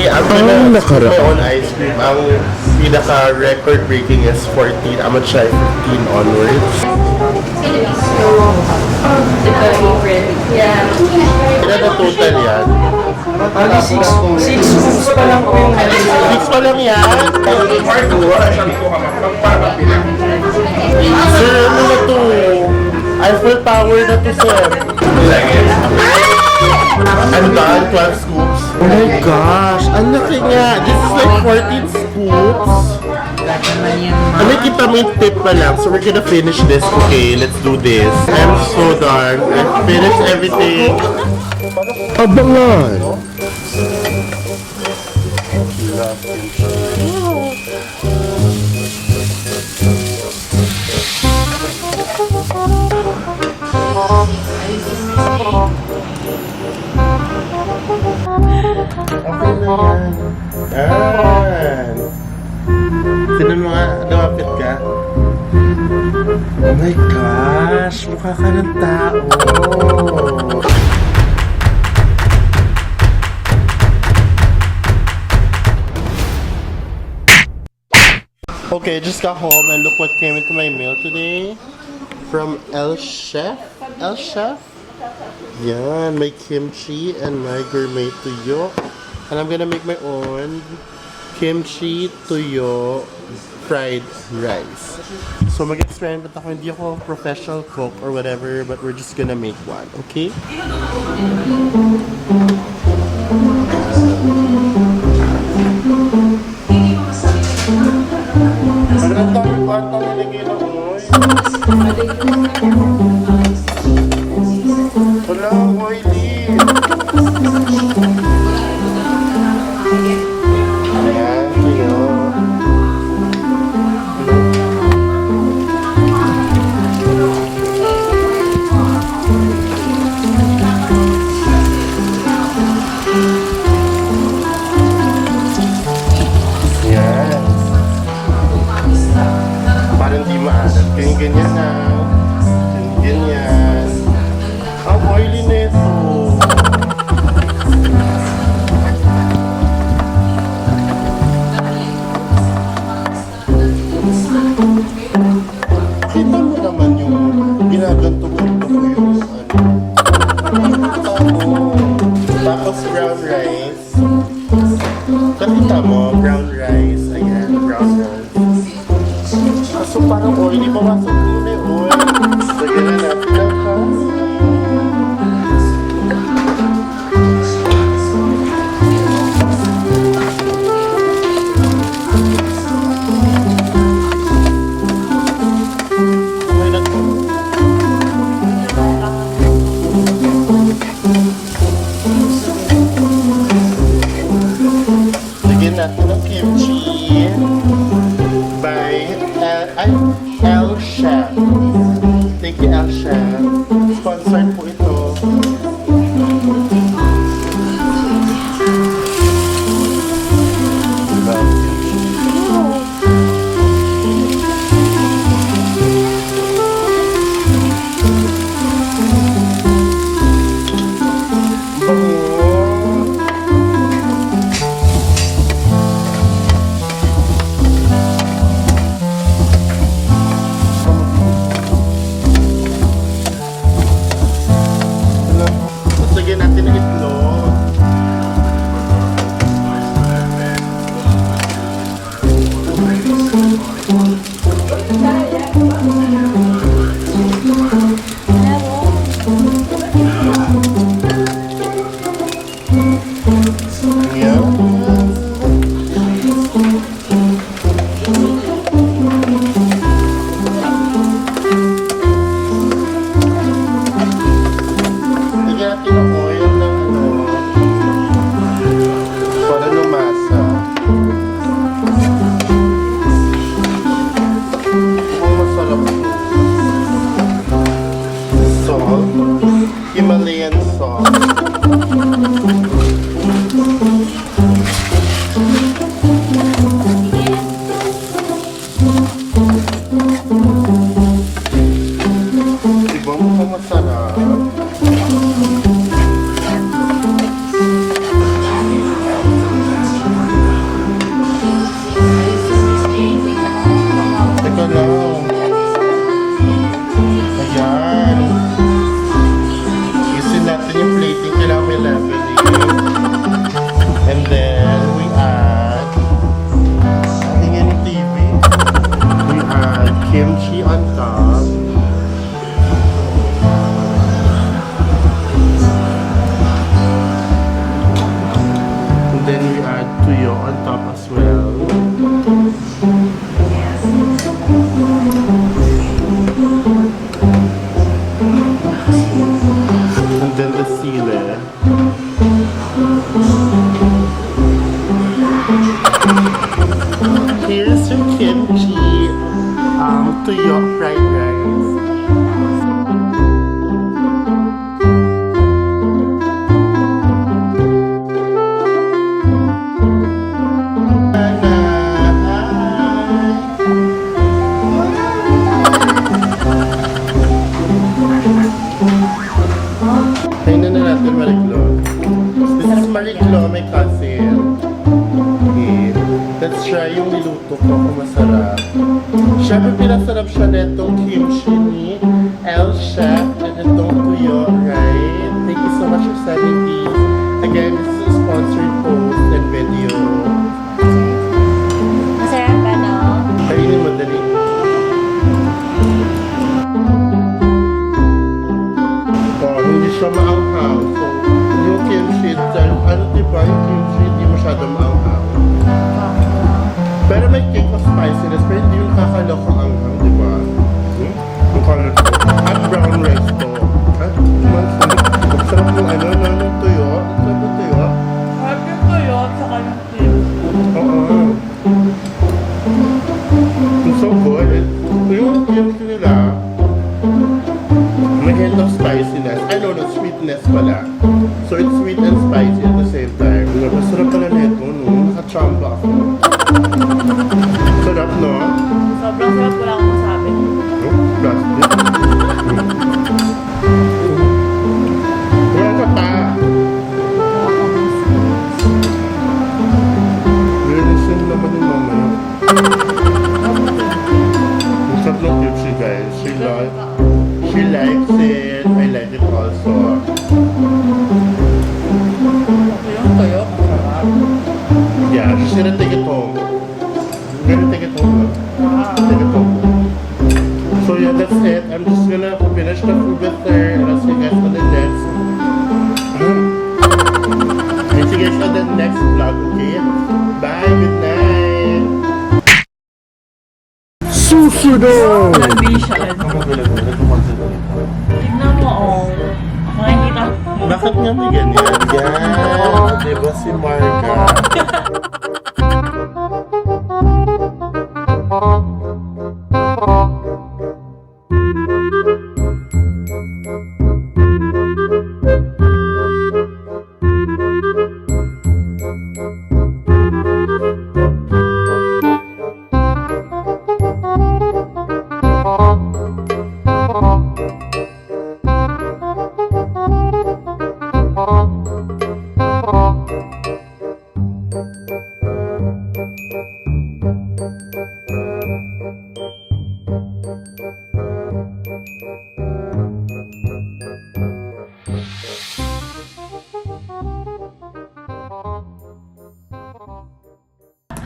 I'm gonna scoop my own ice cream. Ang pinaka-record-breaking is 14. I'm gonna try 15 onwards. Yeah. Ilan na total yan? Bali 6 pa lang po yung 6 pa lang yan? Sir, ano na to? Eiffel Tower na to, sir. I'm done, 12 scoops. Oh my gosh, ang laki nga. This is like 14 scoops. Ano kita may tip pa lang, so we're gonna finish this. Okay, let's do this. I'm so done. I finished everything. Abangan! Okay na yan. Yan. Sino mo nga, lumapit ka? Oh my gosh, mukha ka ng tao. Okay, just got home and look what came into my mail today. From El Chef. El Chef? Yan, may kimchi and my gourmet tuyo. And I'm gonna make my own kimchi tuyo fried rice. So mag-experiment ako. Hindi ako professional cook or whatever, but we're just gonna make one, okay? Ang dami pa ata nilagay na oil. Wala, oily. Ayan, tuyo. Ayan. Parang di maalat. Ganyan na. Ganyan. Ang oily na ito. Kita mo naman yung ginaganto-ganto ko yung Kita mo. Tapos brown rice. Nakita mo, brown rice. Ayan, brown rice. So parang oily, pumasok mo na yung oil. Lagyan na natin ang kasi. Okay na to. Lagyan natin ang kimchi. then we add tuyo on top as well. And then the sile. Here's your kimchi tuyo fried rice. Tingnan na natin, Mariklo. This is Mariklo, my cousin. Okay. Let's try yung niluto ko kung masarap. Siyempre, pinasarap siya netong kimchi ni El Chef and itong tuyo, right? Thank you so much for sending these. Again, this is a sponsored post and video. Masarap ba, no? Kainin mo, dali. Hindi siya maanghaw. So, yung kimchi itself, ano diba yung kimchi, hindi masyadong maanghaw. Pero may kick of spiciness, pero hindi yung kakalokang anghang, diba? Yung color ko. At brown rice to. At sarap ng ano, ng tuyo. Sarap ng tuyo. Sarap yung tuyo at saka yung kimchi. Oo. It's so good. Yung kimchi nila, may hint of spiciness. I don't know, sweetness pala. So it's sweet and spicy at the same time. Masarap pala nito, no? Nakachamba ako. Sarap, no? Sobrang sarap, wala akong masabi. Oh, plastic. Wala ka pa. Linisin naman yung mama yun. Ang sarap ng kimchi, guys. She likes it. I like it also. Yung tuyo, masarap. Yeah, she's gonna take it home. We're gonna take it home. Take it home. So yeah, that's it. I'm just gonna finish the food with her and I'll see you guys on the next. I'll see you guys on the next vlog, okay? Bye, good night. Susunod! Television. Tignan mo, oh. Makikita. Bakit nga may ganyan? Yan! Diba si Marga?